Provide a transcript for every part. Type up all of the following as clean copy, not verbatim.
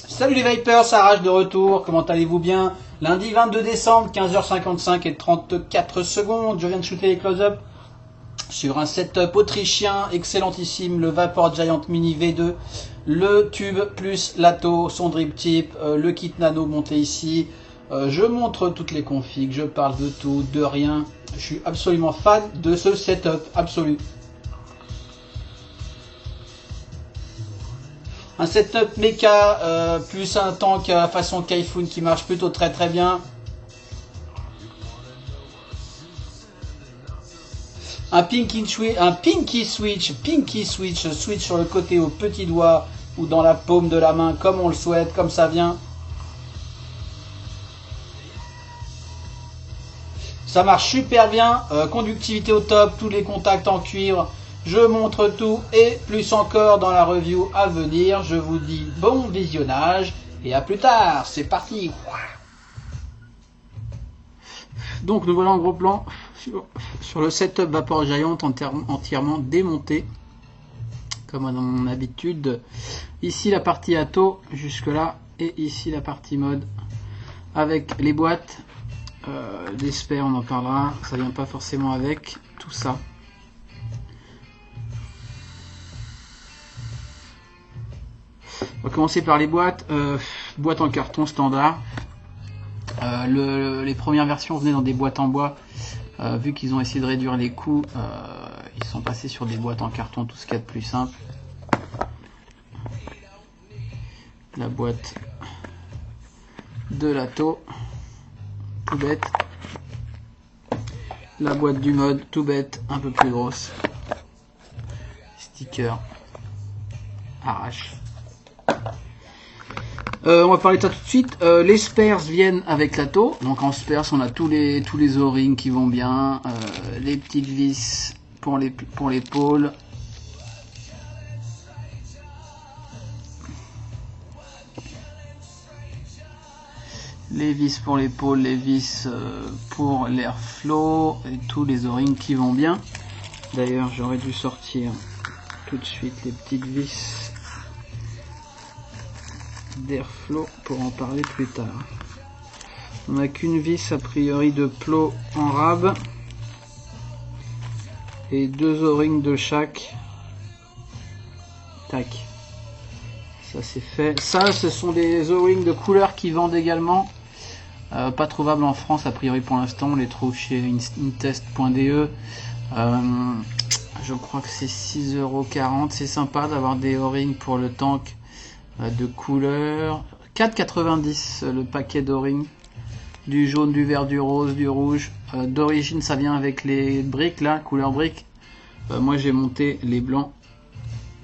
Salut les Vipers, ça arrache de retour, comment allez-vous bien? Lundi 22 décembre, 15h55 et 34 secondes, je viens de shooter les close-up sur un setup autrichien excellentissime, le Vapor Giant Mini V2, le tube plus l'Ato, son drip tip, le kit nano monté ici. Je montre toutes les configs, je parle de tout, de rien, je suis absolument fan de ce setup, absolu. Un setup mecha plus un tank façon Kaifun qui marche plutôt très bien. Un pinky switch sur le côté au petit doigt ou dans la paume de la main comme on le souhaite, comme ça vient. Ça marche super bien, conductivité au top, tous les contacts en cuivre. Je montre tout et plus encore dans la review à venir. Je vous dis bon visionnage et à plus tard. C'est parti. Donc nous voilà en gros plan sur le setup Vapor Giant entièrement démonté. Comme à mon habitude. Ici la partie Ato jusque là. Et ici la partie mode. Avec les boîtes. Des spares, on en parlera. Ça vient pas forcément avec tout ça. On va commencer par les boîtes. Boîtes en carton standard. Les premières versions venaient dans des boîtes en bois. Vu qu'ils ont essayé de réduire les coûts, ils sont passés sur des boîtes en carton, tout ce qu'il y a de plus simple. La boîte de l'Ato, tout bête. La boîte du mode, tout bête, un peu plus grosse. Sticker, arrache. On va parler de ça tout de suite. Les spares viennent avec l'Ato. Donc en spares, on a tous les O-rings qui vont bien, les petites vis pour l'épaule. Les vis pour l'épaule, les vis pour l'airflow et tous les O-rings qui vont bien. D'ailleurs, j'aurais dû sortir tout de suite les petites vis d'airflow pour en parler plus tard. On n'a qu'une vis a priori de plot en rab et deux O-rings de chaque. Tac, ça c'est fait. Ça, ce sont des O-rings de couleur qui vendent également, pas trouvables en France a priori pour l'instant. On les trouve chez intest.de. Je crois que c'est 6,40 €. C'est sympa d'avoir des O-rings pour le tank de couleur. 4,90 € le paquet d'O-ring, du jaune, du vert, du rose, du rouge. D'origine ça vient avec les briques là, couleur brique. Moi j'ai monté les blancs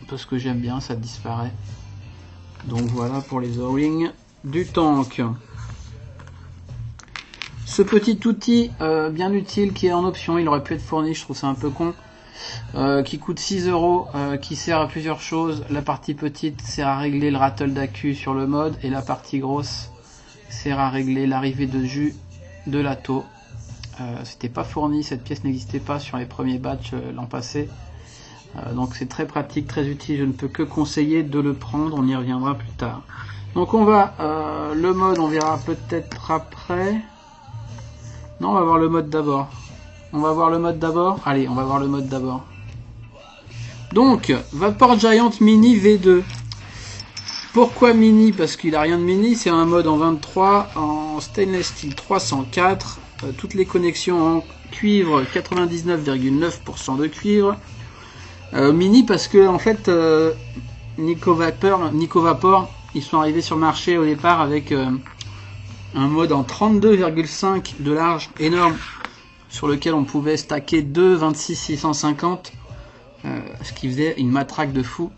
parce que j'aime bien, ça disparaît. Donc voilà pour les O-rings du tank. Ce petit outil bien utile qui est en option, il aurait pu être fourni, je trouve ça un peu con. Qui coûte 6 €, qui sert à plusieurs choses. La partie petite sert à régler le rattle d'accu sur le mode et la partie grosse sert à régler l'arrivée de jus de l'Ato. C'était pas fourni, cette pièce n'existait pas sur les premiers batchs l'an passé. Donc c'est très pratique, très utile, je ne peux que conseiller de le prendre, on y reviendra plus tard. Donc on va, le mode on verra peut-être après. Non, on va voir le mode d'abord. On va voir le mode d'abord. Allez, on va voir le mode d'abord. Donc, Vapor Giant Mini V2. Pourquoi mini? Parce qu'il n'a rien de mini. C'est un mode en 23, en stainless steel 304. Toutes les connexions en cuivre, 99,9% de cuivre. Mini parce que, en fait, Nico Vapor, ils sont arrivés sur le marché au départ avec un mode en 32,5 de large, énorme. sur lequel on pouvait stacker deux 26-650, ce qui faisait une matraque de fou.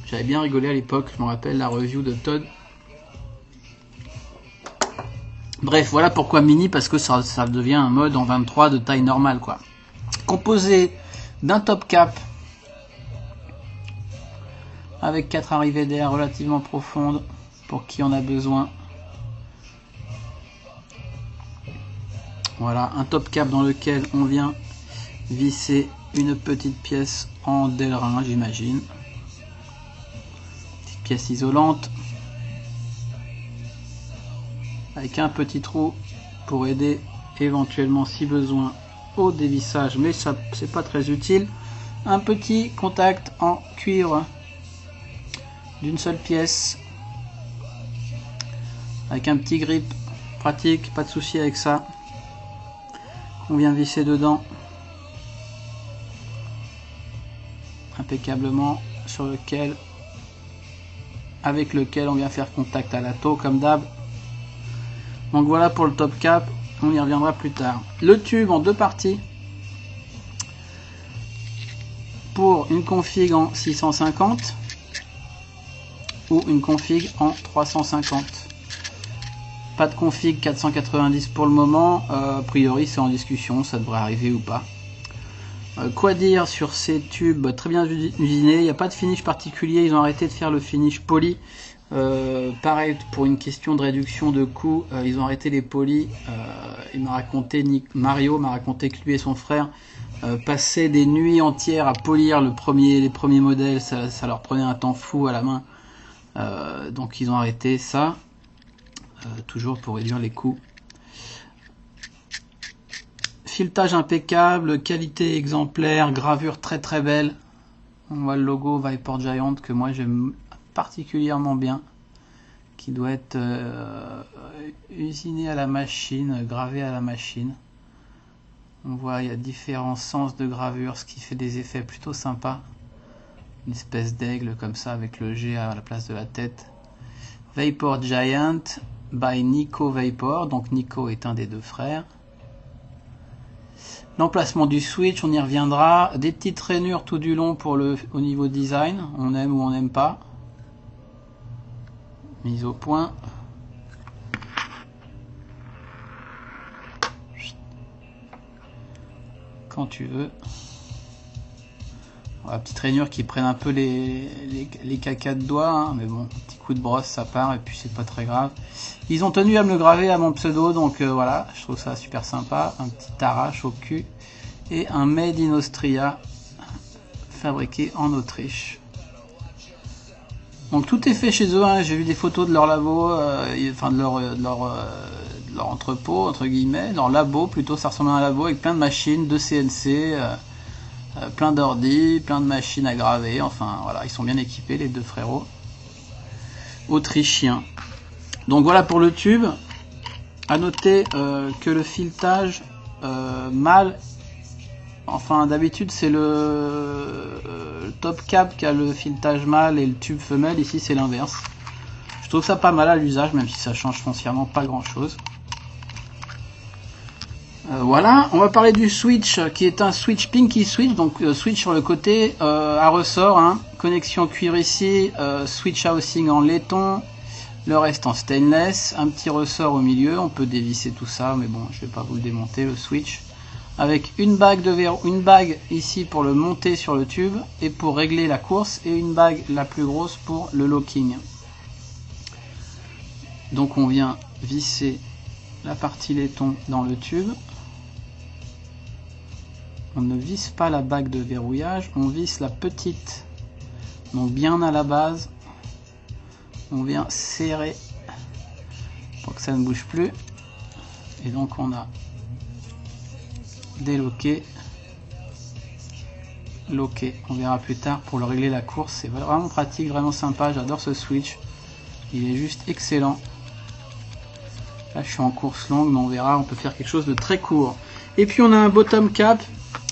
J'avais bien rigolé à l'époque, je me rappelle la review de Todd. Bref, voilà pourquoi mini, parce que ça devient un mode en 23 de taille normale, quoi. Composé d'un top cap avec 4 arrivées d'air relativement profondes pour qui en a besoin. Voilà, un top cap dans lequel on vient visser une petite pièce en Delrin, j'imagine. Petite pièce isolante avec un petit trou pour aider éventuellement si besoin au dévissage, mais ça c'est pas très utile. Un petit contact en cuivre d'une seule pièce avec un petit grip pratique, pas de souci avec ça. On vient visser dedans impeccablement, avec lequel on vient faire contact à la taux comme d'hab. Donc voilà pour le top cap, on y reviendra plus tard. Le tube en deux parties pour une config en 650 ou une config en 350. Pas de config 490 pour le moment, a priori c'est en discussion, ça devrait arriver ou pas. Quoi dire sur ces tubes très bien usinés, il n'y a pas de finish particulier, ils ont arrêté de faire le finish poli. Pareil pour une question de réduction de coûts, ils ont arrêté les polis. Mario m'a raconté que lui et son frère passaient des nuits entières à polir les premiers modèles, ça leur prenait un temps fou à la main. Donc ils ont arrêté ça, toujours pour réduire les coûts. Filetage impeccable, qualité exemplaire, gravure très très belle. On voit le logo Vapor Giant que moi j'aime particulièrement bien, qui doit être usiné à la machine, gravé à la machine. On voit il y a différents sens de gravure, ce qui fait des effets plutôt sympas. Une espèce d'aigle comme ça avec le G à la place de la tête. Vapor Giant by Nico Vapor, donc Nico est un des deux frères. L'emplacement du switch, on y reviendra. Des petites rainures tout du long pour au niveau design, on aime ou on n'aime pas. Mise au point. Quand tu veux. Voilà, petite rainure qui prennent un peu les cacas de doigts, hein, mais bon, petit coup de brosse ça part et puis c'est pas très grave. Ils ont tenu à me le graver à mon pseudo, donc voilà, je trouve ça super sympa. Un petit arrache au cul et un Made in Austria fabriqué en Autriche. Donc tout est fait chez eux, hein. J'ai vu des photos de leur labo, enfin de leur entrepôt entre guillemets, leur labo plutôt, ça ressemble à un labo avec plein de machines, de CNC. Plein d'ordi, plein de machines à graver, enfin voilà, ils sont bien équipés les deux frérots autrichiens. Donc voilà pour le tube. À noter que le filetage mâle, enfin d'habitude c'est le top cap qui a le filetage mâle et le tube femelle, ici c'est l'inverse. Je trouve ça pas mal à l'usage, même si ça change foncièrement pas grand chose. Voilà, on va parler du switch qui est un switch Pinky Switch, donc switch sur le côté à ressort, hein, connexion cuir ici, switch housing en laiton, le reste en stainless, un petit ressort au milieu, on peut dévisser tout ça, mais bon, je vais pas vous le démonter le switch, avec une bague de verrou, une bague ici pour le monter sur le tube et pour régler la course, et une bague la plus grosse pour le locking. Donc on vient visser la partie laiton dans le tube. On ne visse pas la bague de verrouillage, on visse la petite, donc bien à la base. On vient serrer pour que ça ne bouge plus. Et donc on a déloqué, loqué. On verra plus tard pour le régler la course. C'est vraiment pratique, vraiment sympa. J'adore ce switch. Il est juste excellent. Là je suis en course longue, mais on verra, on peut faire quelque chose de très court. Et puis on a un bottom cap.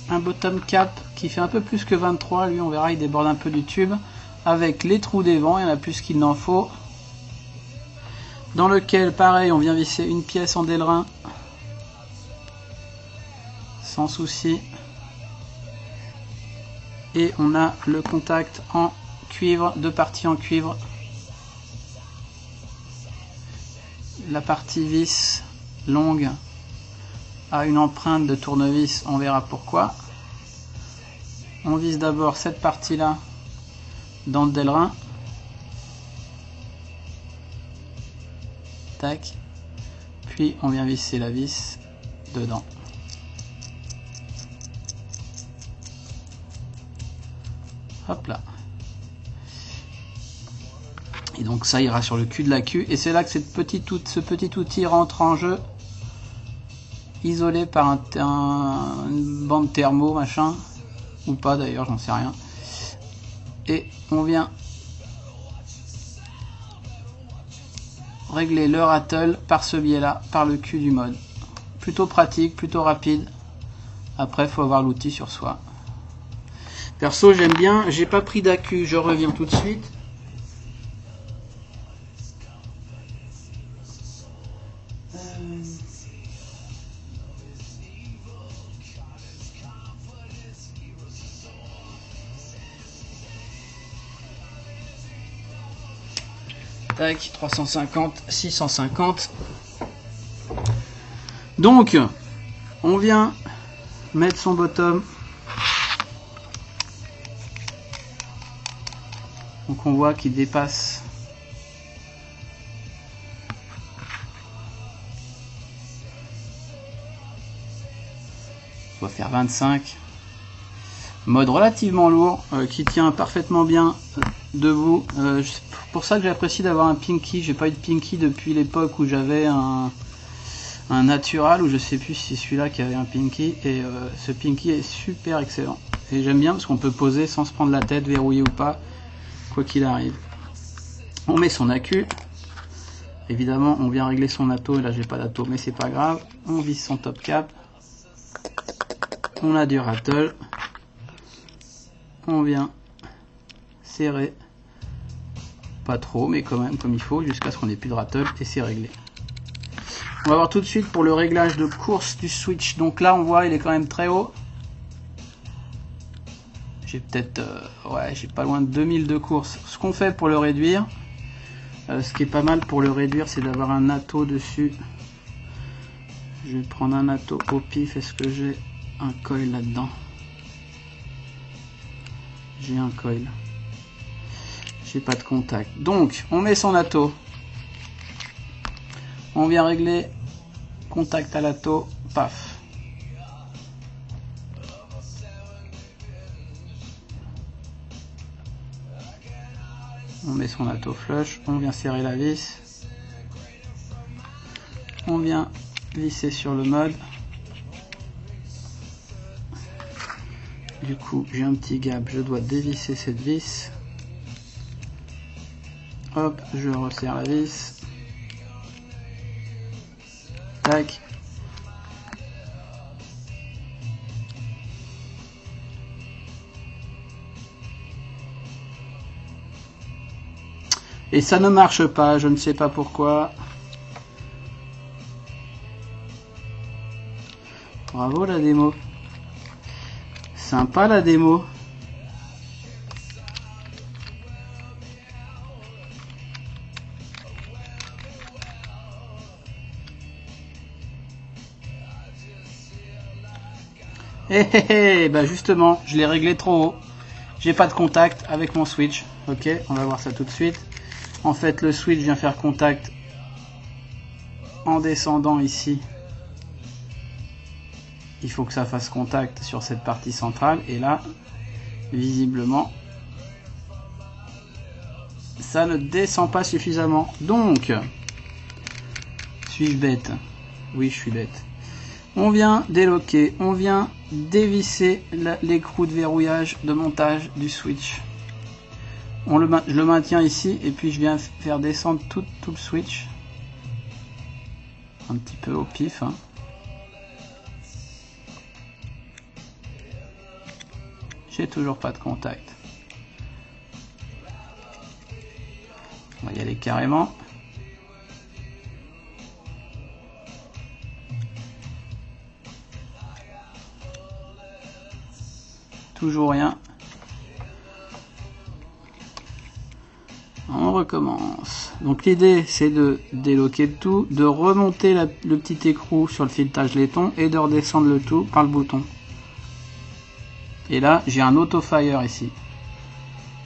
Un bottom cap qui fait un peu plus que 23, lui on verra il déborde un peu du tube, avec les trous des vents, il y en a plus qu'il n'en faut, dans lequel pareil on vient visser une pièce en Delrin sans souci. Et on a le contact en cuivre, deux parties en cuivre. La partie vis longue a une empreinte de tournevis, on verra pourquoi. On vise d'abord cette partie là dans le Delrin. Tac. Puis on vient visser la vis dedans. Hop là. Et donc ça ira sur le cul de la queue. Et c'est là que ce petit outil rentre en jeu. Isolé par une bande thermo, machin. Ou pas d'ailleurs, j'en sais rien. Et on vient régler le rattle par ce biais-là, par le cul du mode. Plutôt pratique, plutôt rapide. Après, il faut avoir l'outil sur soi. Perso, j'aime bien. J'ai pas pris d'accu, je reviens tout de suite. Tac, 350, 650. Donc, on vient mettre son bottom. Donc on voit qu'il dépasse. On va faire 25. Mode relativement lourd, qui tient parfaitement bien debout. C'est pour ça que j'apprécie d'avoir un Pinky. J'ai pas eu de Pinky depuis l'époque où j'avais un Natural, ou je sais plus si c'est celui-là qui avait un Pinky. Et ce Pinky est super excellent. Et j'aime bien parce qu'on peut poser sans se prendre la tête, verrouillé ou pas, quoi qu'il arrive. On met son accu. Évidemment, on vient régler son atto. Et là, j'ai pas d'atto, mais c'est pas grave. On visse son top cap. On a du rattle. On vient serrer, pas trop, mais quand même comme il faut, jusqu'à ce qu'on ait plus de rattle, et c'est réglé. On va voir tout de suite pour le réglage de course du switch. Donc là, on voit, il est quand même très haut. J'ai peut-être, ouais, j'ai pas loin de 2000 de course. Ce qu'on fait pour le réduire, ce qui est pas mal pour le réduire, c'est d'avoir un atto dessus. Je vais prendre un atto au pif. Est-ce que j'ai un coil là-dedans? J'ai un coil. J'ai pas de contact. Donc, on met son atto. On vient régler contact à l'atto. Paf. On met son atto flush. On vient serrer la vis. On vient visser sur le mode. Du coup, j'ai un petit gap, je dois dévisser cette vis. Hop, je resserre la vis. Tac. Et ça ne marche pas, je ne sais pas pourquoi. Bravo la démo. Sympa la démo. Bah justement, je l'ai réglé trop haut. J'ai pas de contact avec mon switch. Ok, on va voir ça tout de suite. En fait, le switch vient faire contact en descendant ici. Il faut que ça fasse contact sur cette partie centrale. Et là, visiblement, ça ne descend pas suffisamment. Donc, suis-je bête? Oui, je suis bête. On vient déloquer, on vient dévisser l'écrou de verrouillage de montage du switch. Je le maintiens ici et puis je viens faire descendre tout le switch. Un petit peu au pif. Hein. J'ai toujours pas de contact. On va y aller carrément. toujours rien. On recommence. Donc l'idée c'est de déloquer le tout, de remonter le petit écrou sur le filetage laiton et de redescendre le tout par le bouton. Et là j'ai un auto fire ici.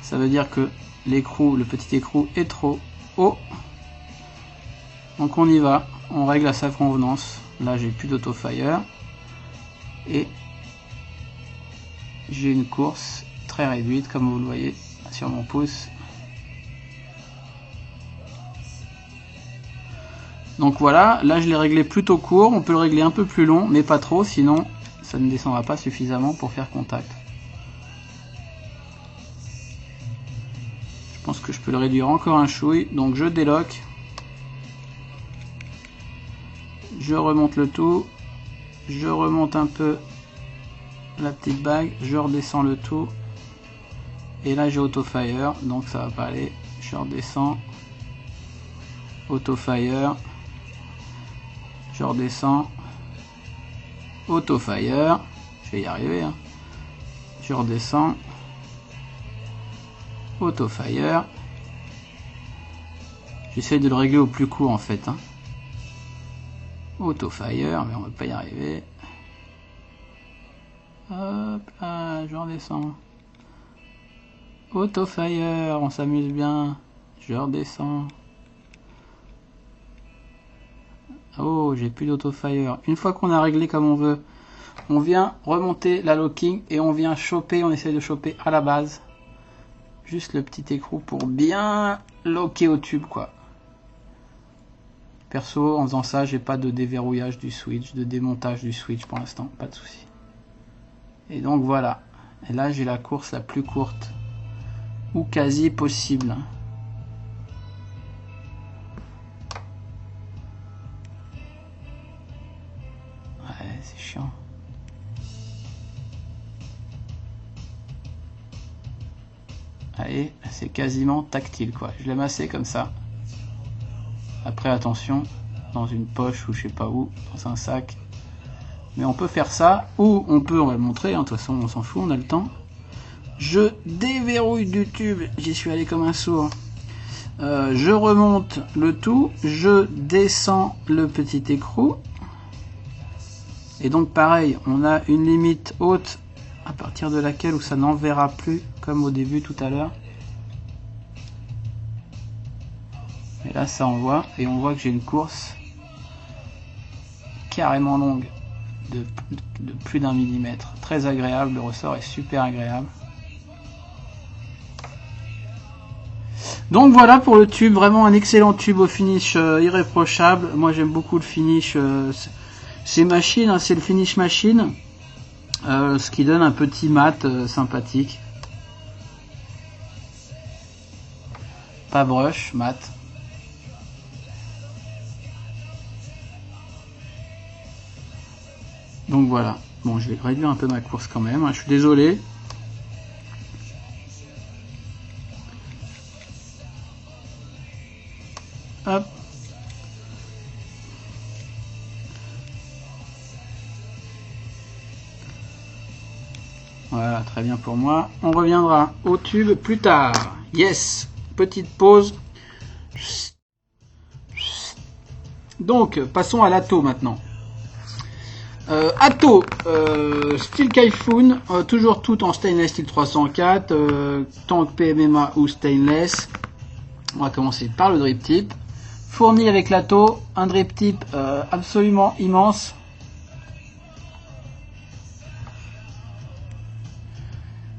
Ça veut dire que l'écrou, le petit écrou est trop haut. Donc on y va, on règle à sa convenance. Là j'ai plus d'auto fire. Et j'ai une course très réduite comme vous le voyez sur mon pouce. Donc voilà, là je l'ai réglé plutôt court, on peut le régler un peu plus long, mais pas trop, sinon ça ne descendra pas suffisamment pour faire contact. Je pense que je peux le réduire encore un chouille, donc je déloque. Je remonte le tout, je remonte un peu la petite bague, je redescends le tout. Et là j'ai auto fire, donc ça va pas aller, je redescends. Auto fire. Je redescends, auto fire, je vais y arriver, hein. Je redescends, auto fire, j'essaie de le régler au plus court en fait, hein. Auto fire, mais on va pas y arriver, hop là, je redescends, auto fire, on s'amuse bien, je redescends. Oh, j'ai plus d'auto-fire. Une fois qu'on a réglé comme on veut, on vient remonter la locking et on vient choper, on essaie de choper à la base. Juste le petit écrou pour bien locker au tube, quoi. Perso, en faisant ça, j'ai pas de déverrouillage du switch, de démontage du switch pour l'instant, pas de souci. Et donc voilà. Et là, j'ai la course la plus courte, ou quasi possible. C'est chiant. Allez, c'est quasiment tactile quoi. Je l'ai massé comme ça. Après attention, dans une poche ou je sais pas où, dans un sac. Mais on peut faire ça, ou on peut, on va le montrer, hein, de toute façon on s'en fout, on a le temps. Je déverrouille du tube, j'y suis allé comme un sourd. Je remonte le tout, je descends le petit écrou. Et donc pareil, on a une limite haute à partir de laquelle où ça n'enverra plus comme au début tout à l'heure. Et là ça envoie et on voit que j'ai une course carrément longue de plus d'1 millimètre. Très agréable, le ressort est super agréable. Donc voilà pour le tube, vraiment un excellent tube au finish irréprochable. Moi j'aime beaucoup le finish. C'est machine, hein, c'est le finish machine, ce qui donne un petit mat sympathique. Pas brush, mat. Donc voilà. Bon, je vais réduire un peu ma course quand même, hein, je suis désolé. Hop. Voilà, très bien pour moi. On reviendra au tube plus tard. Yes, petite pause. Donc, passons à l'Atto maintenant. Atto, style Kaifun, toujours tout en stainless style 304, tank PMMA ou stainless. On va commencer par le drip tip. Fourni avec l'Atto, un drip tip absolument immense.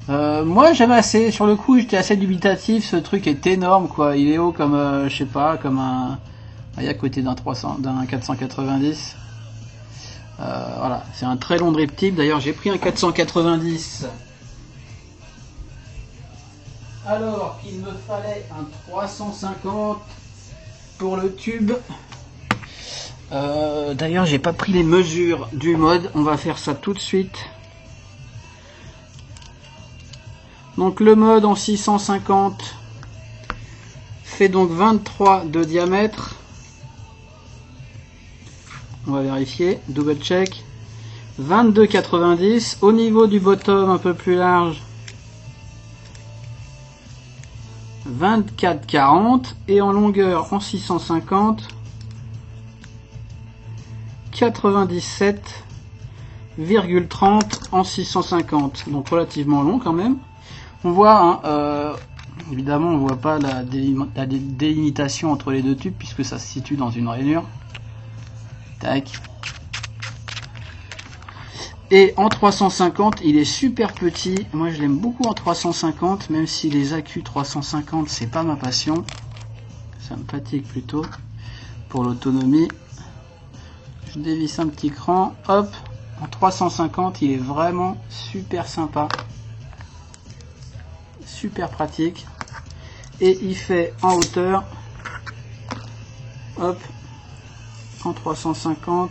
Moi j'aime assez, sur le coup j'étais assez dubitatif, ce truc est énorme quoi, il est haut comme je sais pas, comme un à côté d'un 490. Voilà, c'est un très long drip tip, d'ailleurs j'ai pris un 490 alors qu'il me fallait un 350 pour le tube. D'ailleurs j'ai pas pris les mesures du mode, on va faire ça tout de suite. Donc le mode en 650 fait donc 23 de diamètre. On va vérifier, double check. 22,90. Au niveau du bottom un peu plus large, 24,40. Et en longueur en 650, 97,30 en 650. Donc relativement long quand même. On voit, hein, évidemment, on voit pas la délimitation entre les deux tubes puisque ça se situe dans une rainure. Tac. Et en 350, il est super petit. Moi, je l'aime beaucoup en 350, même si les accus 350, c'est pas ma passion. Ça me fatigue plutôt pour l'autonomie. Je dévisse un petit cran. Hop. En 350, il est vraiment super sympa. Super pratique. Et il fait en hauteur. Hop. En 350,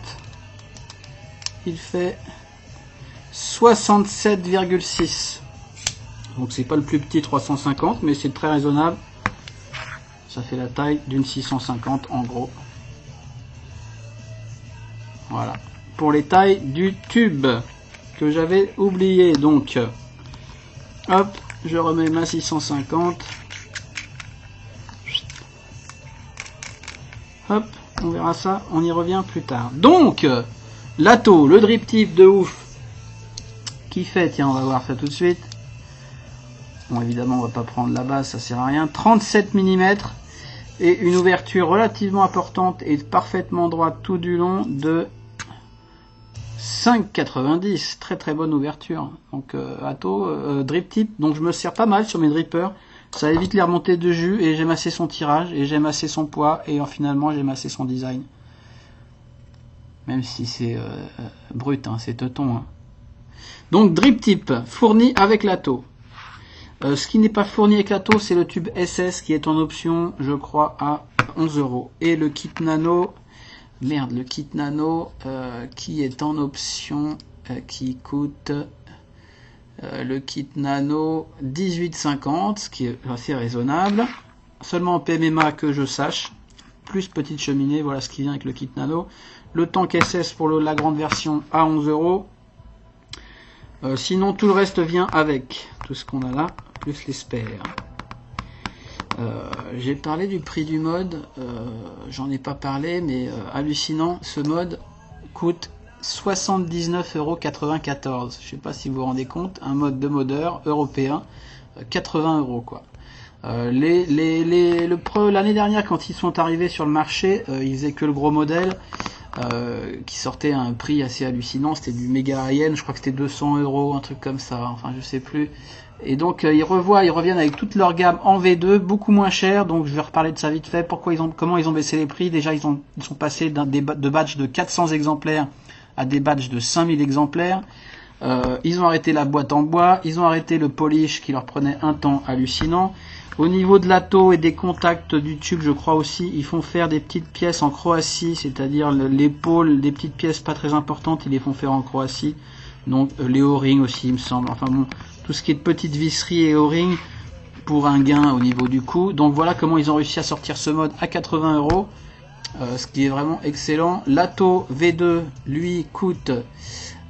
il fait 67,6. Donc c'est pas le plus petit 350, mais c'est très raisonnable. Ça fait la taille d'une 650 en gros. Voilà. Pour les tailles du tube que j'avais oublié. Donc, hop, je remets ma 650. Hop, on verra ça, on y revient plus tard. Donc, l'Ato, le drip tip de ouf, qui fait, tiens, on va voir ça tout de suite. Bon, évidemment, on va pas prendre la base, ça sert à rien. 37 mm et une ouverture relativement importante et parfaitement droite tout du long de 5,90. Très très bonne ouverture. Donc, Ato, drip tip. Donc, je me sers pas mal sur mes drippers. Ça évite les remontées de jus et j'aime assez son tirage et j'aime assez son poids et finalement j'aime assez son design. Même si c'est brut, hein, c'est teuton. Hein. Donc drip tip fourni avec l'Ato. Ce qui n'est pas fourni avec l'Ato, c'est le tube SS qui est en option, je crois, à 11 €. Et le kit nano, merde, le kit nano qui est en option, qui coûte... le kit nano 18,50, ce qui est assez raisonnable. Seulement en PMMA que je sache. Plus petite cheminée, voilà ce qui vient avec le kit nano. Le tank SS pour la grande version à 11 €. Sinon tout le reste vient avec. Tout ce qu'on a là, plus les spares. J'ai parlé du prix du mode. J'en ai pas parlé, mais hallucinant. Ce mode coûte 79,94 €. Je sais pas si vous vous rendez compte, un mode de modeur européen, 80 € quoi. L'année dernière, quand ils sont arrivés sur le marché, ils faisaient que le gros modèle qui sortait à un prix assez hallucinant. C'était du méga high-end, je crois que c'était 200 €, un truc comme ça, enfin je sais plus. Et donc ils reviennent avec toute leur gamme en V2, beaucoup moins cher. Donc je vais reparler de ça vite fait. Comment ils ont baissé les prix. Déjà ils sont passés de batch de 400 exemplaires à des batchs de 5000 exemplaires. Ils ont arrêté la boîte en bois, ils ont arrêté le polish qui leur prenait un temps hallucinant. Au niveau de l'Ato et des contacts du tube, je crois aussi, ils font faire des petites pièces en Croatie, c'est-à-dire l'épaule, des petites pièces pas très importantes, ils les font faire en Croatie. Donc les O-rings aussi, il me semble. Enfin bon, tout ce qui est de petites visseries et O-rings pour un gain au niveau du coût. Donc voilà comment ils ont réussi à sortir ce mode à 80 €. Ce qui est vraiment excellent. L'Ato V2 lui coûte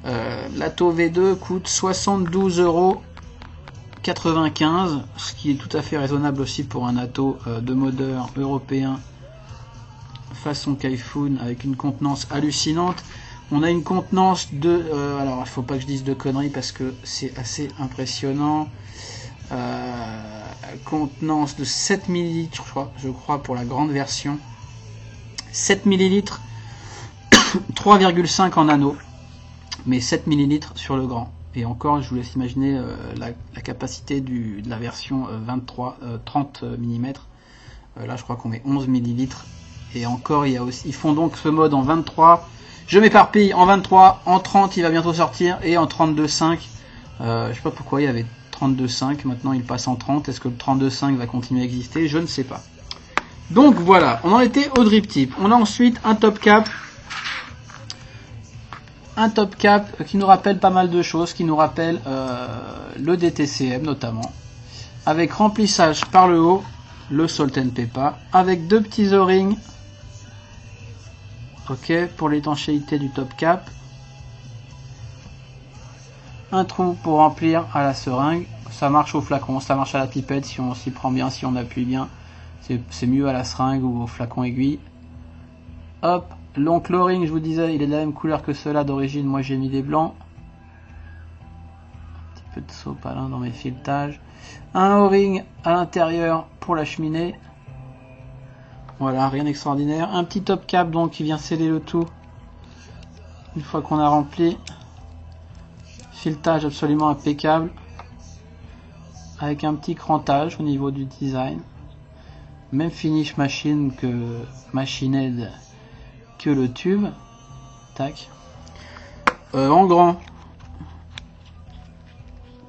72,95 €, ce qui est tout à fait raisonnable aussi pour un Ato de modeur européen façon Kaifun avec une contenance hallucinante. On a une contenance de alors il faut pas que je dise de conneries parce que c'est assez impressionnant. Contenance de 7 ml je crois pour la grande version. 7 ml, 3,5 en anneau, mais 7 ml sur le grand. Et encore, je vous laisse imaginer la capacité de la version 30 mm. Là, je crois qu'on met 11 ml. Et encore, ils font donc ce mode en 23. Je m'éparpille en 23, en 30, il va bientôt sortir, et en 32,5. Je sais pas pourquoi il y avait 32,5, maintenant il passe en 30. Est-ce que le 32,5 va continuer à exister? Je ne sais pas. Donc voilà, on en était au drip tip. On a ensuite un top cap. Un top cap qui nous rappelle pas mal de choses, qui nous rappelle le DTCM notamment. Avec remplissage par le haut, le Salt and Pepper, avec deux petits O-rings. Ok, pour l'étanchéité du top cap. un trou pour remplir à la seringue. Ça marche au flacon, ça marche à la pipette si on s'y prend bien, si on appuie bien. C'est mieux à la seringue ou au flacon aiguille. Hop, l'oncle O-ring, je vous disais, il est de la même couleur que ceux-là d'origine. Moi j'ai mis des blancs. Un petit peu de sopalin dans mes filetages. Un O-ring à l'intérieur pour la cheminée. Voilà, rien d'extraordinaire. Un petit top cap donc qui vient sceller le tout. Une fois qu'on a rempli. Filetage absolument impeccable. Avec un petit crantage au niveau du design. Même finish machine que Machined que le tube. Tac. En grand.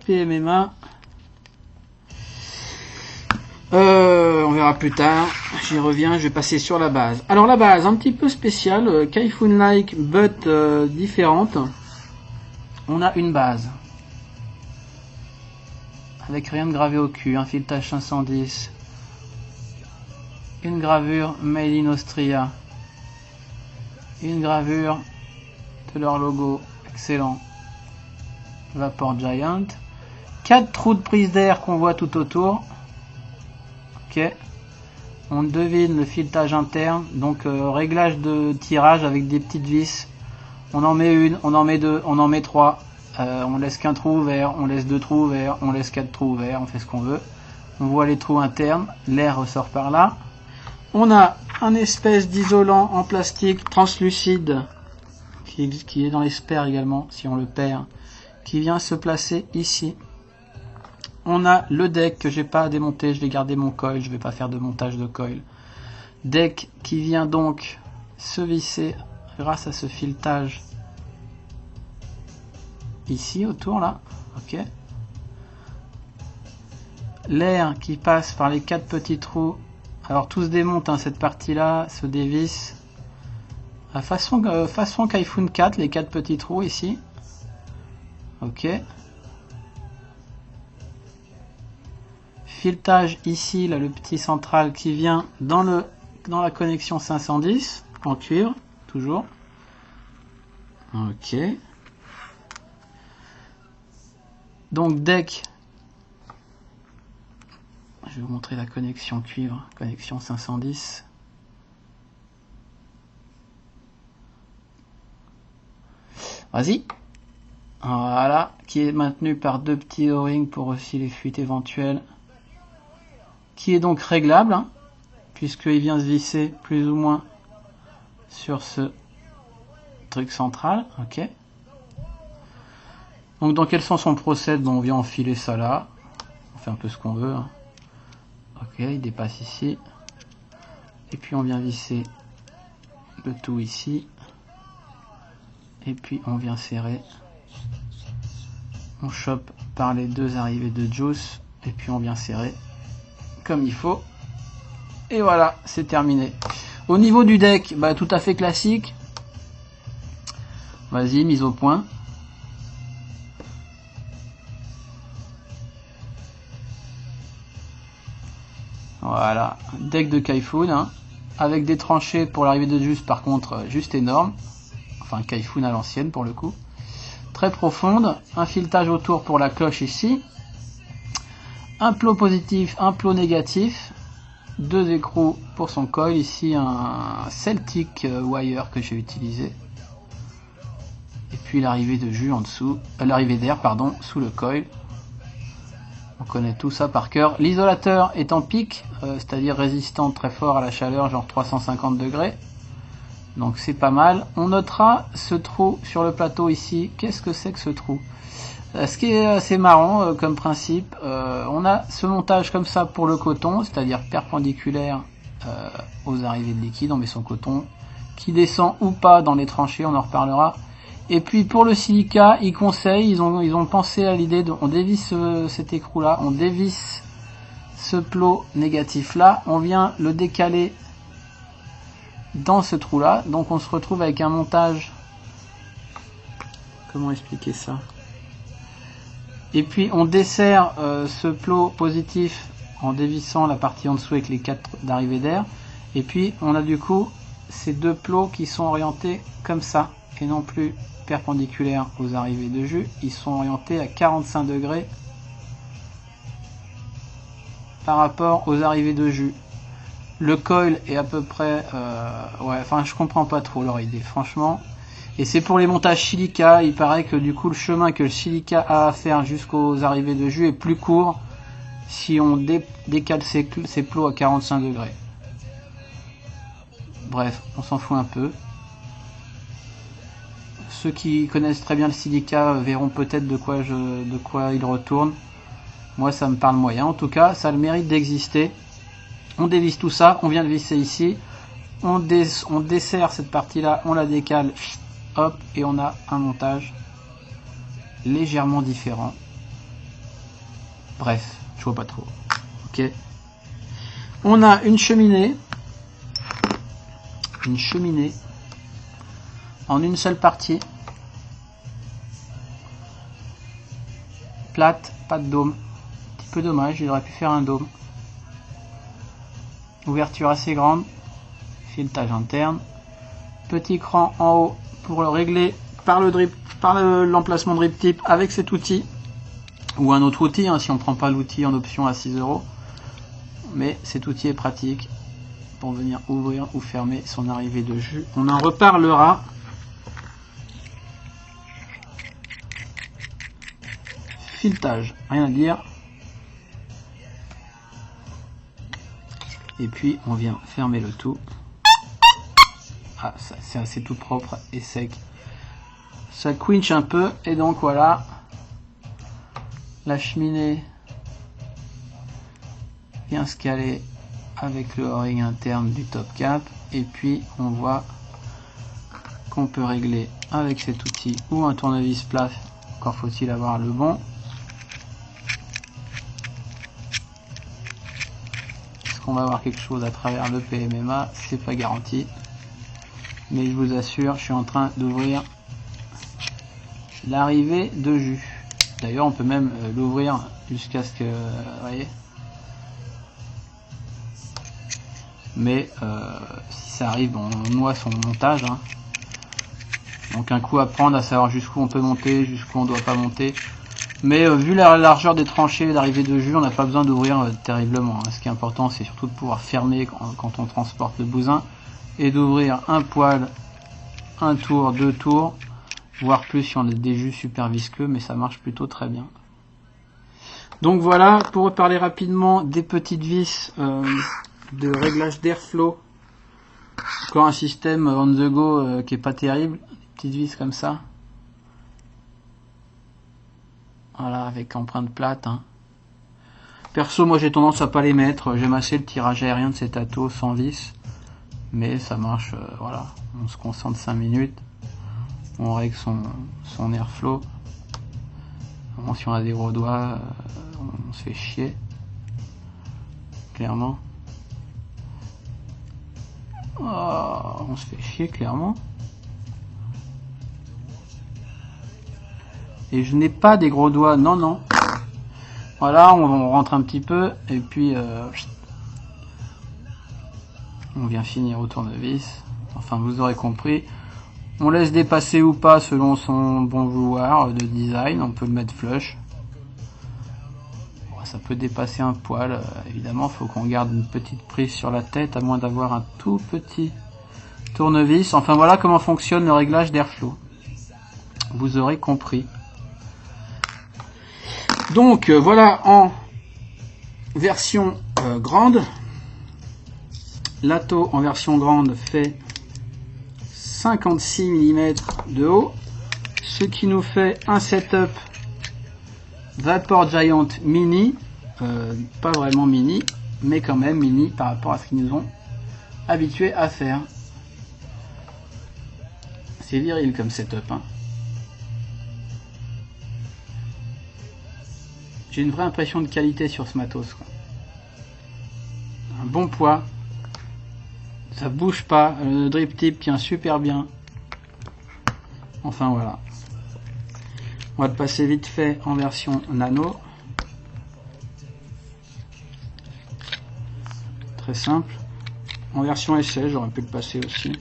PMMA. On verra plus tard. J'y reviens. Je vais passer sur la base. Alors la base, un petit peu spéciale. Kaifun-like, but différente. On a une base. Avec rien de gravé au cul. Un filetage 510. Une gravure Made in Austria. Une gravure de leur logo. Excellent. Vapor Giant. 4 trous de prise d'air qu'on voit tout autour. Ok. On devine le filetage interne. Donc réglage de tirage avec des petites vis. On en met une, on en met deux, on en met trois. On laisse qu'un trou ouvert, on laisse 2 trous ouverts, on laisse 4 trous ouverts, on fait ce qu'on veut. On voit les trous internes, l'air ressort par là. On a un espèce d'isolant en plastique translucide qui est dans les spares également, si on le perd, qui vient se placer ici. On a le deck que j'ai pas démonté, je vais garder mon coil, je vais pas faire de montage de coil. Deck qui vient donc se visser grâce à ce filetage ici autour là, ok. L'air qui passe par les 4 petits trous. Alors tout se démonte, hein, cette partie-là se dévisse à façon Kaifun 4, les 4 petits trous ici. Ok. Filetage ici, là, le petit central qui vient dans la connexion 510 en cuivre, toujours. Ok. Donc deck. Je vais vous montrer la connexion cuivre, connexion 510. Vas-y. Voilà, qui est maintenu par 2 petits O-rings pour aussi les fuites éventuelles. Qui est donc réglable, hein, puisqu'il vient se visser plus ou moins sur ce truc central. Ok. Donc dans quel sens on procède? Bon, on vient enfiler ça là. On fait un peu ce qu'on veut. Hein. Ok, il dépasse ici. Et puis on vient visser le tout ici. Et puis on vient serrer. On chope par les 2 arrivées de juice. Et puis on vient serrer comme il faut. Et voilà, c'est terminé. Au niveau du deck, bah, tout à fait classique. Vas-y, mise au point. Voilà, deck de Kaifun, hein, avec des tranchées pour l'arrivée de juice par contre juste énorme. Enfin Kaifun à l'ancienne pour le coup. Très profonde, un filetage autour pour la cloche ici. Un plot positif, un plot négatif. 2 écrous pour son coil. Ici un Celtic wire que j'ai utilisé. Et puis l'arrivée de jus en dessous, l'arrivée d'air pardon, sous le coil. On connaît tout ça par cœur. L'isolateur est en pic, c'est-à-dire résistant très fort à la chaleur, genre 350 degrés. Donc c'est pas mal. On notera ce trou sur le plateau ici. Qu'est-ce que c'est que ce trou? Ce qui est assez marrant comme principe, on a ce montage comme ça pour le coton, c'est-à-dire perpendiculaire aux arrivées de liquide. On met son coton qui descend ou pas dans les tranchées, on en reparlera. Et puis pour le silica, ils conseillent, ils ont pensé à l'idée de, on dévisse cet écrou là, on dévisse ce plot négatif là, on vient le décaler dans ce trou là, donc on se retrouve avec un montage, comment expliquer ça? Et puis on dessert ce plot positif en dévissant la partie en dessous avec les 4 d'arrivée d'air, et puis on a du coup ces 2 plots qui sont orientés comme ça, et non plus perpendiculaires aux arrivées de jus, ils sont orientés à 45 degrés par rapport aux arrivées de jus. Le coil est à peu près... ouais, enfin je comprends pas trop leur idée, franchement. Et c'est pour les montages silica, il paraît que du coup le chemin que le silica a à faire jusqu'aux arrivées de jus est plus court si on décale ses plots à 45 degrés. Bref, on s'en fout un peu. Ceux qui connaissent très bien le silica verront peut-être de quoi il retourne. Moi ça me parle moyen, en tout cas ça a le mérite d'exister. On dévisse tout ça, on vient de visser ici, on desserre cette partie là, on la décale, hop, et on a un montage légèrement différent. Bref, je vois pas trop. Ok. On a une cheminée en une seule partie, plate, pas de dôme. Un petit peu dommage, il aurait pu faire un dôme. Ouverture assez grande, filetage interne, petit cran en haut pour le régler par l'emplacement drip tip avec cet outil ou un autre outil hein, si on ne prend pas l'outil en option à 6 €. Mais cet outil est pratique pour venir ouvrir ou fermer son arrivée de jus. On en reparlera. Filetage, rien à dire. Et puis on vient fermer le tout. Ah, c'est assez tout propre et sec. Ça quinche un peu et donc voilà. La cheminée vient se caler avec le o-ring interne du top cap. Et puis on voit qu'on peut régler avec cet outil ou un tournevis plat. Encore faut-il avoir le bon. On va avoir quelque chose à travers le PMMA, c'est pas garanti, mais je vous assure, je suis en train d'ouvrir l'arrivée de jus. D'ailleurs, on peut même l'ouvrir jusqu'à ce que, vous voyez. Mais si ça arrive, on noie son montage. Hein. Donc un coup à prendre, à savoir jusqu'où on peut monter, jusqu'où on doit pas monter. Mais vu la largeur des tranchées d'arrivée de jus, on n'a pas besoin d'ouvrir terriblement. Hein. Ce qui est important, c'est surtout de pouvoir fermer quand on transporte le bousin et d'ouvrir un poil, un tour, deux tours, voire plus si on a des jus super visqueux, mais ça marche plutôt très bien. Donc voilà, pour reparler rapidement des petites vis de réglage d'airflow. Encore un système on the go qui est pas terrible, des petites vis comme ça. Voilà, avec empreinte plate. Hein. Perso, moi j'ai tendance à pas les mettre. J'aime assez le tirage aérien de cet Ato sans vis. Mais ça marche, voilà. On se concentre 5 minutes. On règle son airflow. Vraiment, si on a des gros doigts, on se fait chier. Clairement. Oh, on se fait chier, clairement. Et je n'ai pas des gros doigts, non, non. Voilà, on rentre un petit peu, et puis on vient finir au tournevis. Enfin, vous aurez compris. On laisse dépasser ou pas selon son bon vouloir de design. On peut le mettre flush. Bon, ça peut dépasser un poil. Évidemment, il faut qu'on garde une petite prise sur la tête, à moins d'avoir un tout petit tournevis. Enfin, voilà comment fonctionne le réglage d'airflow. Vous aurez compris. Donc voilà en version grande. L'Ato en version grande fait 56 mm de haut, ce qui nous fait un setup Vapor Giant mini, pas vraiment mini, mais quand même mini par rapport à ce qu'ils nous ont habitués à faire. C'est viril comme setup. Hein. J'ai une vraie impression de qualité sur ce matos. Quoi. Un bon poids. Ça bouge pas. Le drip tip tient super bien. Enfin voilà. On va le passer vite fait en version nano. Très simple. En version essai, j'aurais pu le passer aussi.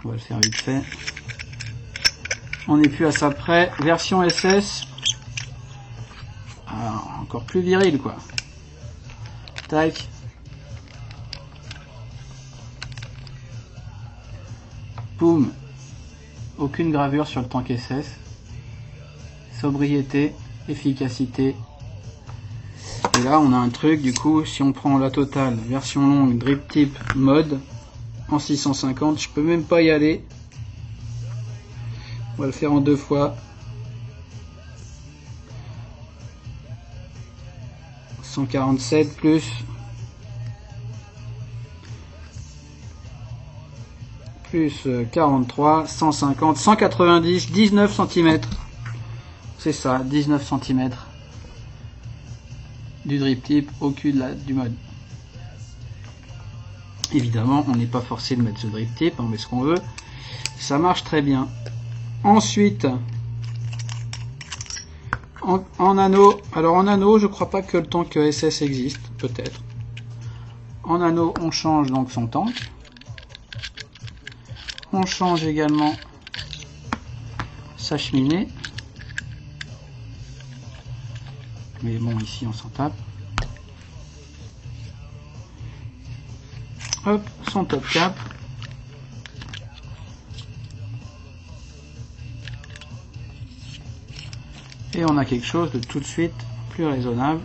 On va le faire vite fait. On n'est plus à ça près. Version SS. Alors, encore plus viril, quoi. Tac. Boum. Aucune gravure sur le tank SS. Sobriété, efficacité. Et là, on a un truc, du coup, si on prend la totale, version longue, drip tip, mode, en 650, je peux même pas y aller. On va le faire en 2 fois. 147 plus 43, 150, 190, 19 cm. C'est ça, 19 cm du drip tip au cul du mode. Évidemment, on n'est pas forcé de mettre ce drip tip, on met ce qu'on veut. Ça marche très bien. Ensuite, en anneau, alors en anneau, je crois pas que le tank SS existe, peut-être. En anneau, on change donc son tank. On change également sa cheminée. Mais bon, ici on s'en tape. Hop, son top cap. Et on a quelque chose de tout de suite plus raisonnable.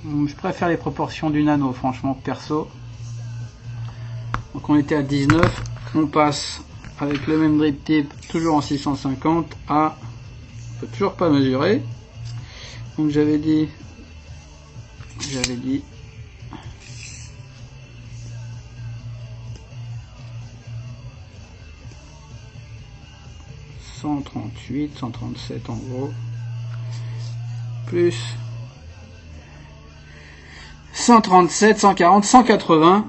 Je préfère les proportions du nano, franchement, perso. Donc on était à 19, on passe avec le même drip tip, toujours en 650, à... On peut toujours pas mesurer. Donc j'avais dit 138, 137 en gros, plus 137, 140, 180.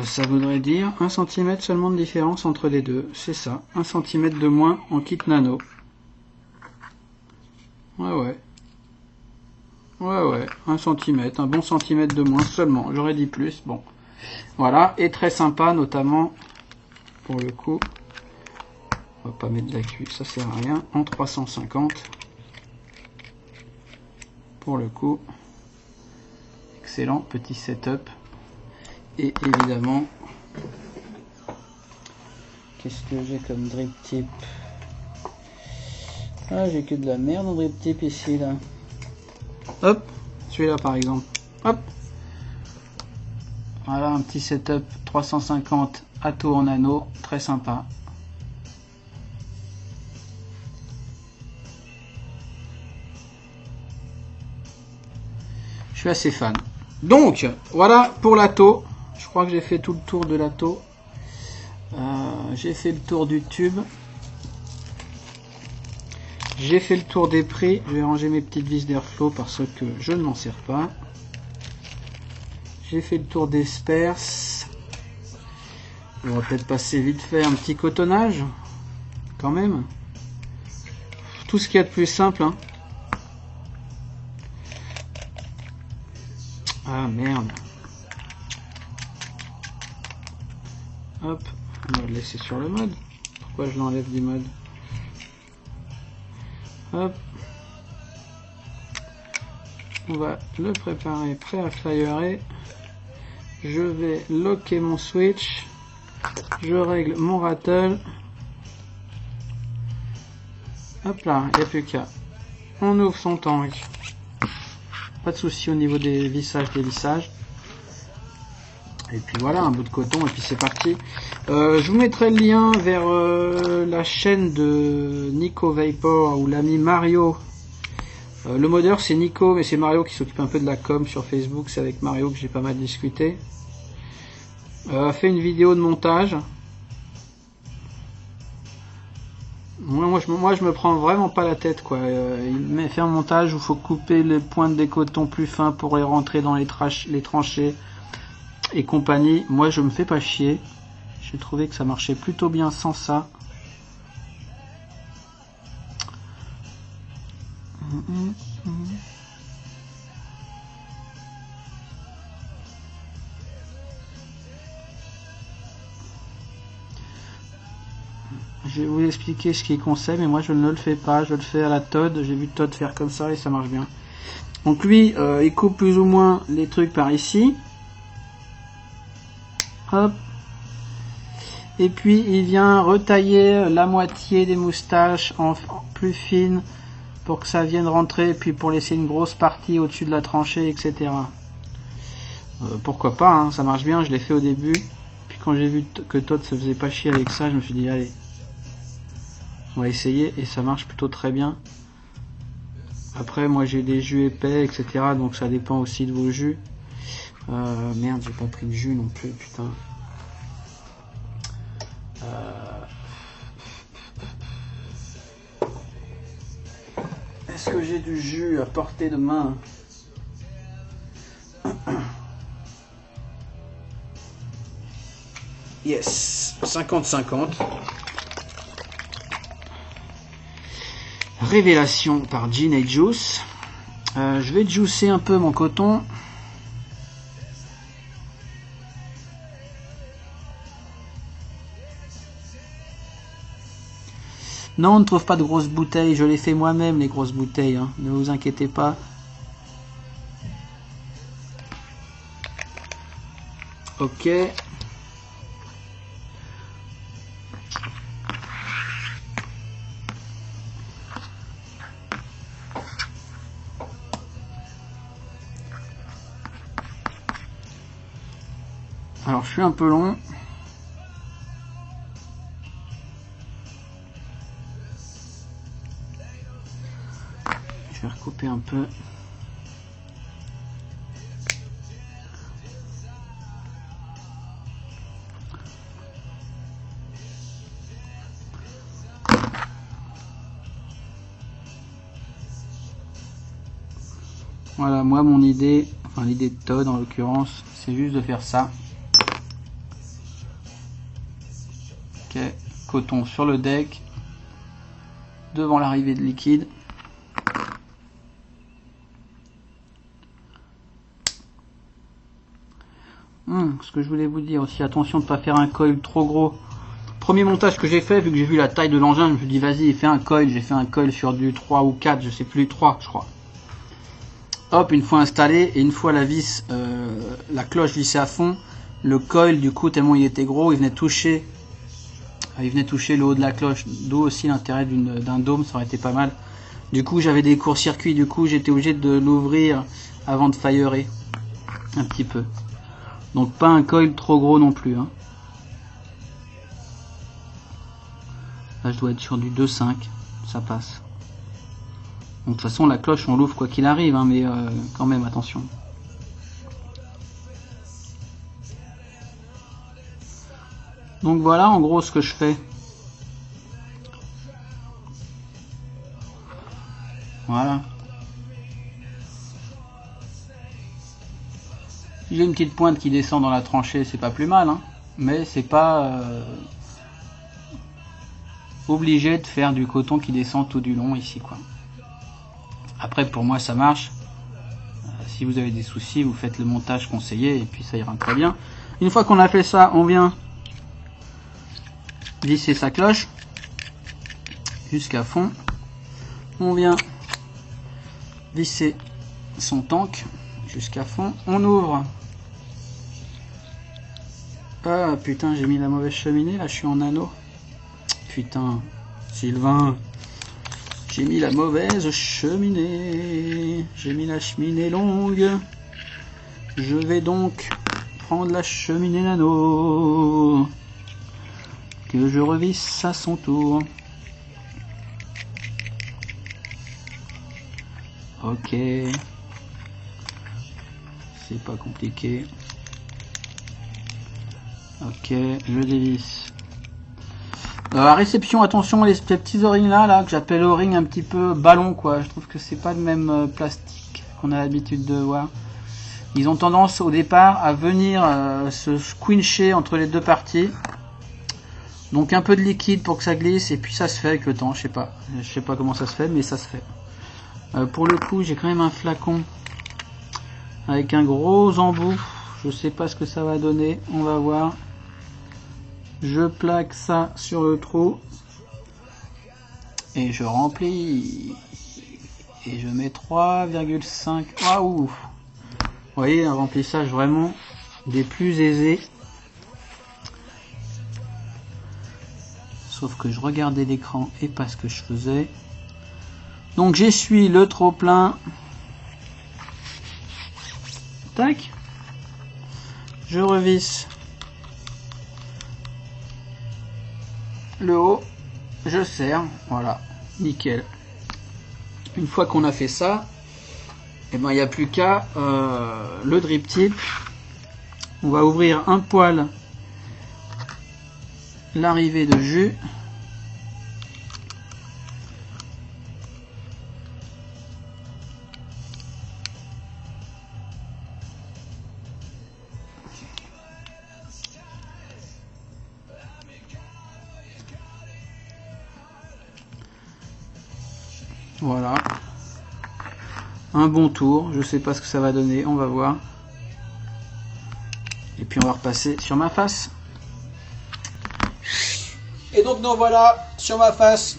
Ça voudrait dire 1 cm seulement de différence entre les deux. C'est ça, 1 cm de moins en kit nano. Ouais, 1 cm, un bon centimètre de moins seulement. J'aurais dit plus, bon. Voilà, et très sympa, notamment, pour le coup, on va pas mettre d'accu, ça sert à rien, en 350. Pour le coup, excellent petit setup. Et évidemment, qu'est-ce que j'ai comme drip tip? Ah, j'ai que de la merde en drip tip ici, là. Hop, celui-là par exemple. Hop. Voilà un petit setup 350 Ato en nano, très sympa. Je suis assez fan. Donc, voilà pour l'Ato. Je crois que j'ai fait tout le tour de l'Ato. J'ai fait le tour du tube. J'ai fait le tour des prix. Je vais ranger mes petites vis d'airflow parce que je ne m'en sers pas. J'ai fait le tour des spares. On va peut-être passer vite fait un petit cotonnage. Quand même. Tout ce qu'il y a de plus simple. Hein. Ah merde. Hop. On va le laisser sur le mode. Pourquoi je l'enlève du mode? Hop. On va le préparer, prêt à flyerer. Je vais locker mon switch. Je règle mon rattle. Hop là, il n'y a plus qu'à. On ouvre son tank. Pas de souci au niveau des vissages, dévissages. Et puis voilà, un bout de coton et puis c'est parti. Je vous mettrai le lien vers la chaîne de Nico Vapor ou l'ami Mario. Le modeur c'est Nico, mais c'est Mario qui s'occupe un peu de la com sur Facebook. C'est avec Mario que j'ai pas mal discuté. A fait une vidéo de montage. Moi je me prends vraiment pas la tête quoi. Il m'a fait un montage où il faut couper les pointes des cotons plus fins pour les rentrer dans les tranchées et compagnie. Moi je me fais pas chier. J'ai trouvé que ça marchait plutôt bien sans ça. je vais vous expliquer ce qu'il conseille, mais moi je ne le fais pas, je le fais à la Todd, j'ai vu Todd faire comme ça et ça marche bien. Donc lui, il coupe plus ou moins les trucs par ici. Hop. Et puis il vient retailler la moitié des moustaches en plus fines pour que ça vienne rentrer, et puis pour laisser une grosse partie au-dessus de la tranchée, etc. Pourquoi pas, hein, ça marche bien, je l'ai fait au début. Puis quand j'ai vu que Todd se faisait pas chier avec ça, je me suis dit allez, on va essayer, et ça marche plutôt très bien. Après moi j'ai des jus épais, etc. Donc ça dépend aussi de vos jus. Merde, j'ai pas pris de jus non plus, putain. Est-ce que j'ai du jus à portée de main? Yes, 50-50. Révélation par Gin et Juice. Je vais juicer un peu mon coton. Non, on ne trouve pas de grosses bouteilles, je les fais moi-même les grosses bouteilles, hein. Ne vous inquiétez pas. Ok. Alors je suis un peu long. Je vais recouper un peu. Voilà, moi mon idée, enfin l'idée de Todd en l'occurrence, c'est juste de faire ça. Ok, coton sur le deck, devant l'arrivée de liquide. Ce que je voulais vous dire aussi, attention de ne pas faire un coil trop gros. Premier montage que j'ai fait, vu que j'ai vu la taille de l'engin, je me suis dit vas-y, fais un coil. J'ai fait un coil sur du 3 ou 4, je sais plus, 3 je crois. Hop, une fois installé et une fois la vis, la cloche vissée à fond, le coil du coup tellement il était gros, il venait toucher le haut de la cloche, d'où aussi l'intérêt d'un dôme, ça aurait été pas mal. Du coup j'avais des courts-circuits, du coup j'étais obligé de l'ouvrir avant de fireer un petit peu. Donc pas un coil trop gros non plus, hein. Là je dois être sur du 2,5, ça passe. Donc de toute façon la cloche on l'ouvre quoi qu'il arrive, hein, mais quand même attention. Donc voilà en gros ce que je fais. Voilà. Si j'ai une petite pointe qui descend dans la tranchée, c'est pas plus mal, hein, mais c'est pas obligé de faire du coton qui descend tout du long ici, quoi. Après pour moi ça marche. Si vous avez des soucis, vous faites le montage conseillé et puis ça ira très bien. Une fois qu'on a fait ça, on vient visser sa cloche jusqu'à fond. On vient visser son tank jusqu'à fond. On ouvre. Ah putain, j'ai mis la mauvaise cheminée, là je suis en anneau. Putain, Sylvain, j'ai mis la mauvaise cheminée. J'ai mis la cheminée longue. Je vais donc prendre la cheminée nano que je revisse à son tour. Ok, c'est pas compliqué. Ok, je dévisse. La réception, attention, les petits O-rings là que j'appelle O-ring un petit peu ballon, quoi. Je trouve que c'est pas le même plastique qu'on a l'habitude de voir. Ils ont tendance au départ à venir se squincher entre les deux parties. Donc un peu de liquide pour que ça glisse et puis ça se fait avec le temps, je sais pas comment ça se fait, mais ça se fait. Pour le coup, j'ai quand même un flacon avec un gros embout. Je sais pas ce que ça va donner, on va voir. Je plaque ça sur le trou. Et je remplis. Et je mets 3,5. Waouh! Vous voyez, un remplissage vraiment des plus aisés. Sauf que je regardais l'écran et pas ce que je faisais. Donc j'essuie le trop plein. Tac. Je revisse le haut. Je serre. Voilà. Nickel. Une fois qu'on a fait ça, et ben il n'y a plus qu'à le drip tip. On va ouvrir un poil l'arrivée de jus. Voilà. Un bon tour. Je sais pas ce que ça va donner. On va voir. Et puis on va repasser sur ma face. Et donc nous voilà sur ma face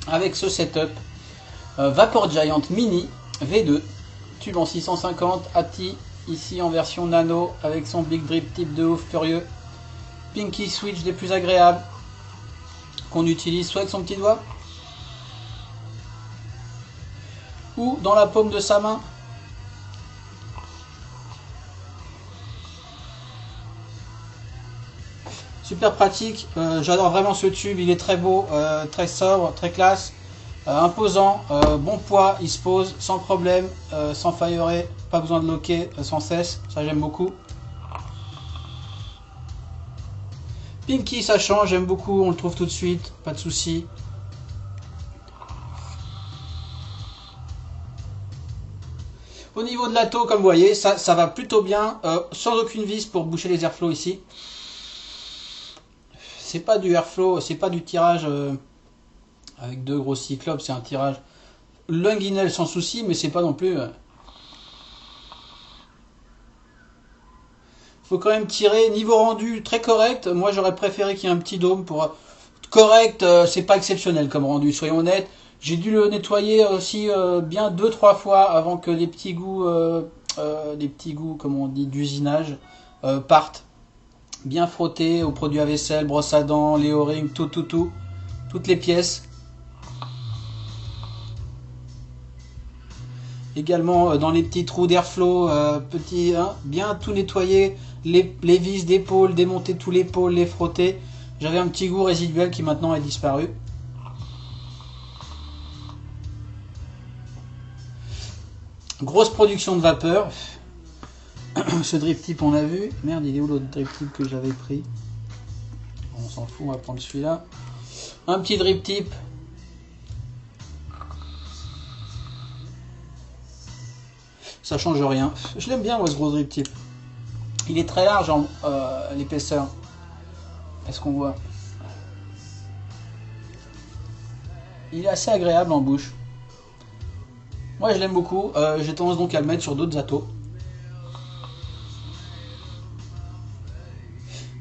avec ce setup Vapor Giant Mini V2. Tube en 650. ATI ici en version nano avec son big drip tip de ouf furieux. Pinky switch des plus agréables. Qu'on utilise soit avec son petit doigt ou dans la paume de sa main. Super pratique, j'adore vraiment ce tube, il est très beau, très sobre, très classe, imposant, bon poids, il se pose sans problème, sans faillerer, pas besoin de loquer sans cesse, ça j'aime beaucoup. Pinky ça change, j'aime beaucoup, on le trouve tout de suite, pas de souci. Au niveau de la taux, comme vous voyez, ça va plutôt bien, sans aucune vis pour boucher les airflows ici. C'est pas du airflow, c'est pas du tirage avec deux gros cyclopes, c'est un tirage Lunginel sans souci, mais c'est pas non plus. Faut quand même tirer, niveau rendu très correct. Moi j'aurais préféré qu'il y ait un petit dôme pour correct, c'est pas exceptionnel comme rendu, soyons honnêtes. J'ai dû le nettoyer aussi bien 2-3 fois avant que les petits goûts, comme on dit, d'usinage partent. Bien frotté au produit à vaisselle, brosse à dents, les O-rings, toutes les pièces. Également dans les petits trous d'airflow, bien tout nettoyer, les vis d'épaule, démonter tous les pôles, les frotter. J'avais un petit goût résiduel qui maintenant est disparu. Grosse production de vapeur. Ce drip tip on a vu. Merde, il est où l'autre drip tip que j'avais pris? On s'en fout, on va prendre celui-là. Un petit drip tip. Ça change rien. Je l'aime bien moi ce gros drip tip. Il est très large en l'épaisseur. Est-ce qu'on voit? Il est assez agréable en bouche. Moi je l'aime beaucoup. J'ai tendance donc à le mettre sur d'autres atos.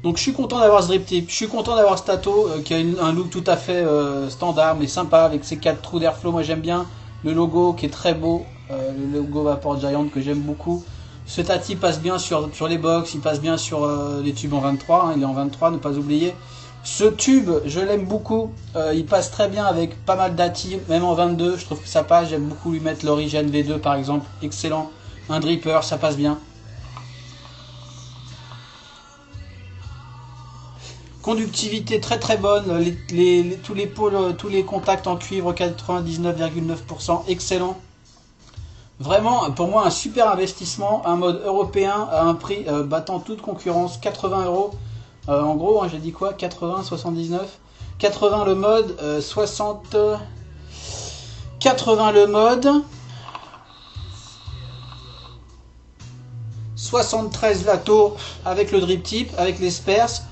Donc je suis content d'avoir ce drip tip, je suis content d'avoir ce ato qui a un look tout à fait standard mais sympa avec ses 4 trous d'airflow. Moi j'aime bien le logo qui est très beau, le logo Vapor Giant que j'aime beaucoup. Ce tati passe bien sur les box, il passe bien sur les tubes en 23, hein, il est en 23, ne pas oublier. Ce tube je l'aime beaucoup, il passe très bien avec pas mal d'ATI, même en 22 je trouve que ça passe. J'aime beaucoup lui mettre l'Origine V2 par exemple, excellent, un dripper, ça passe bien. Conductivité très très bonne, tous les pôles, tous les contacts en cuivre 99,9%, excellent. Vraiment pour moi un super investissement, un mode européen à un prix battant toute concurrence, 80 €. En gros, hein, j'ai dit quoi, 80, 79, 80 le mode, 80 le mode, 73 la tour avec le drip tip, avec les spares.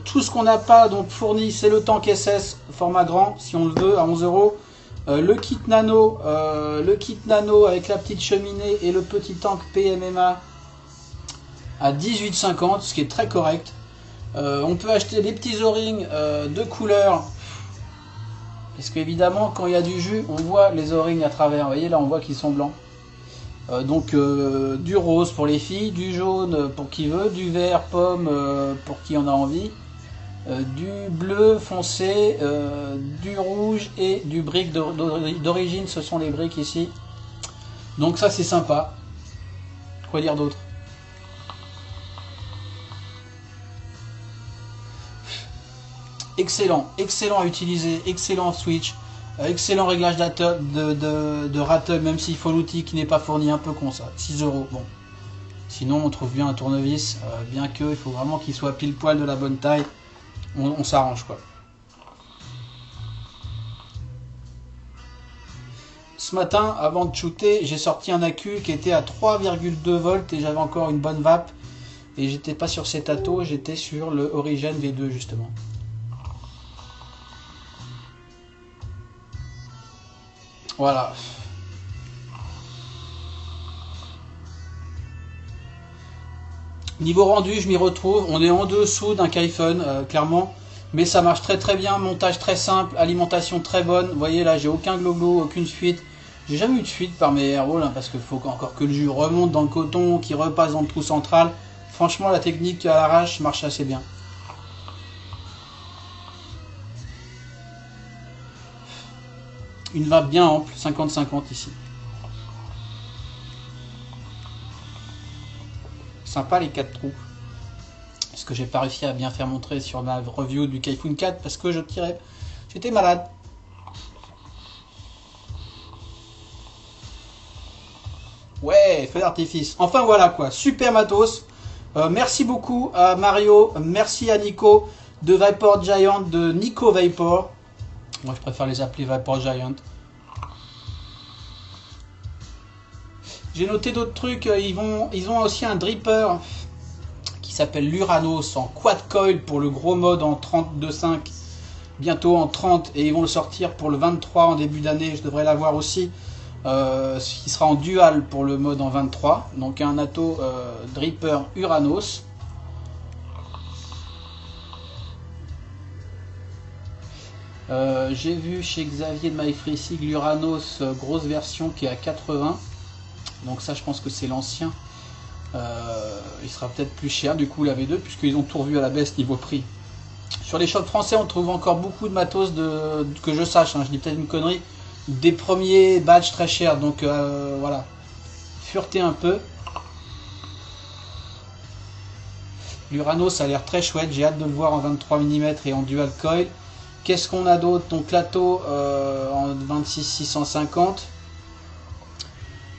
Tout ce qu'on n'a pas donc fourni, c'est le tank SS format grand si on le veut à 11 €. Le kit nano avec la petite cheminée et le petit tank PMMA à 18,50 €, ce qui est très correct. On peut acheter des petits O-rings de couleur. Parce qu'évidemment, quand il y a du jus, on voit les O-rings à travers. Vous voyez, là, on voit qu'ils sont blancs. Donc, du rose pour les filles, du jaune pour qui veut, du vert pomme pour qui en a envie, du bleu foncé, du rouge et du brick d'origine. Ce sont les briques ici. Donc ça, c'est sympa. Quoi dire d'autre? Excellent, excellent à utiliser, excellent switch, excellent réglage de rattle, même s'il faut l'outil qui n'est pas fourni, un peu con ça, 6 euros. Bon, sinon on trouve bien un tournevis, bien que il faut vraiment qu'il soit pile poil de la bonne taille, on s'arrange quoi. Ce matin, avant de shooter, j'ai sorti un accu qui était à 3,2 volts et j'avais encore une bonne vape. Et j'étais pas sur cet atto, j'étais sur le Origin V2 justement. Voilà. Niveau rendu, je m'y retrouve. On est en dessous d'un Kyphon, clairement. Mais ça marche très très bien. Montage très simple, alimentation très bonne. Vous voyez là, j'ai aucun glow-glow, aucune fuite. J'ai jamais eu de fuite par mes airwalls, hein, parce qu'il faut encore que le jus remonte dans le coton, qui repasse dans le trou central. Franchement, la technique à l'arrache marche assez bien. Une vape bien ample, 50-50 ici. Sympa les 4 trous. Ce que j'ai pas réussi à bien faire montrer sur ma review du Kyphon 4 parce que j'étais malade. Ouais, feu d'artifice. Enfin voilà quoi, super matos. Merci beaucoup à Mario, merci à Nico de Vapor Giant, de Nico Vapor. Moi je préfère les appeler Vapor Giant. J'ai noté d'autres trucs, ils ont aussi un dripper qui s'appelle l'Uranos en quad coil pour le gros mode en 32.5, bientôt en 30, et ils vont le sortir pour le 23 en début d'année, je devrais l'avoir aussi, qui sera en dual pour le mode en 23, donc un atto dripper Uranos. J'ai vu chez Xavier de MyFreeSig l'Uranos grosse version qui est à 80. Donc ça je pense que c'est l'ancien. Il sera peut-être plus cher du coup la V2 puisqu'ils ont tout revu à la baisse niveau prix. Sur les shops français on trouve encore beaucoup de matos que je sache, hein, je dis peut-être une connerie, des premiers badges très chers, donc voilà, furetez un peu. L'Uranos ça a l'air très chouette, j'ai hâte de le voir en 23 mm et en dual coil. Qu'est-ce qu'on a d'autre? Donc l'atto en 26-650.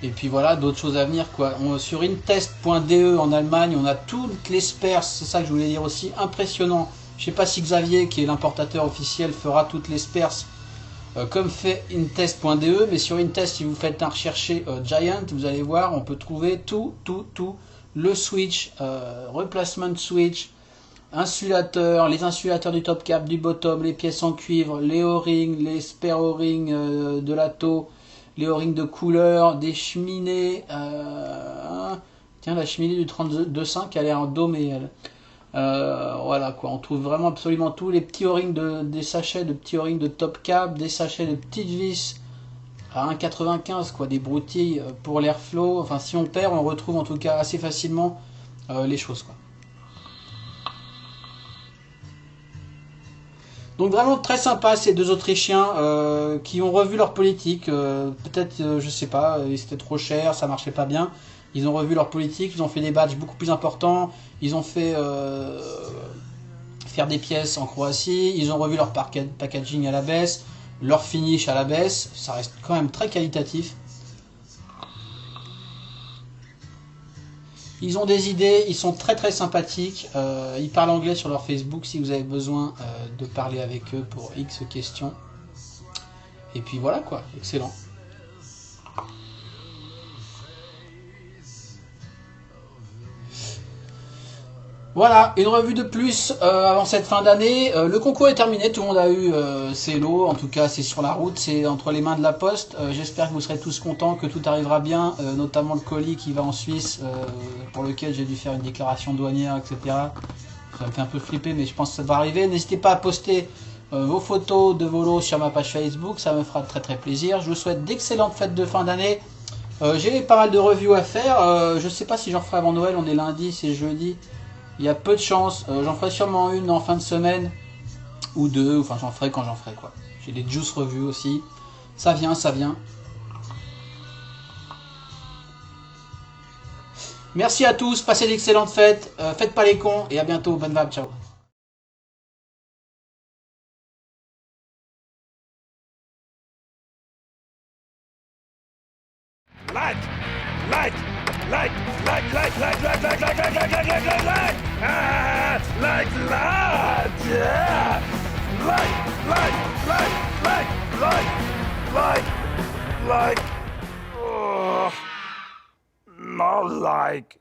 Et puis voilà, d'autres choses à venir quoi. Sur intest.de en Allemagne, on a toutes les spares, c'est ça que je voulais dire aussi, impressionnant. Je sais pas si Xavier, qui est l'importateur officiel, fera toutes les spares comme fait intest.de, mais sur Intest, si vous faites un recherché Giant, vous allez voir, on peut trouver tout. Le switch, replacement switch, insulateur, les insulateurs du top cap, du bottom, les pièces en cuivre, les O-rings, les spare O-rings de l'atto, les O-rings de couleur, des cheminées. Tiens, la cheminée du 32.5 a l'air domée, elle. Voilà quoi, on trouve vraiment absolument tout. Les petits O-rings des sachets de petits O-rings de top cap, des sachets de petites vis à 1,95 quoi, des broutilles pour l'airflow. Enfin, si on perd, on retrouve en tout cas assez facilement les choses quoi. Donc vraiment très sympa ces deux Autrichiens qui ont revu leur politique. Peut-être, je sais pas, c'était trop cher, ça marchait pas bien. Ils ont revu leur politique, ils ont fait des badges beaucoup plus importants. Ils ont fait faire des pièces en Croatie. Ils ont revu leur packaging à la baisse, leur finish à la baisse. Ça reste quand même très qualitatif. Ils ont des idées, ils sont très très sympathiques, ils parlent anglais sur leur Facebook si vous avez besoin de parler avec eux pour X questions. Et puis voilà quoi, excellent. Voilà, une revue de plus avant cette fin d'année. Le concours est terminé, tout le monde a eu ses lots, en tout cas c'est sur la route, c'est entre les mains de la poste. J'espère que vous serez tous contents, que tout arrivera bien, notamment le colis qui va en Suisse, pour lequel j'ai dû faire une déclaration douanière, etc. Ça me fait un peu flipper, mais je pense que ça va arriver. N'hésitez pas à poster vos photos de vos lots sur ma page Facebook, ça me fera très très plaisir. Je vous souhaite d'excellentes fêtes de fin d'année. J'ai pas mal de reviews à faire, je sais pas si j'en ferai avant Noël, on est lundi, c'est jeudi. Il y a peu de chance, j'en ferai sûrement une en fin de semaine, ou deux, enfin j'en ferai quand j'en ferai quoi. J'ai des juice reviews aussi, ça vient, ça vient. Merci à tous, passez d'excellentes fêtes, faites pas les cons, et à bientôt, bonne vague, ciao. Like, like, like, like, like, like, like, like, like, like, like, like, like, like, like, ah, like, yeah, like, oh, not like.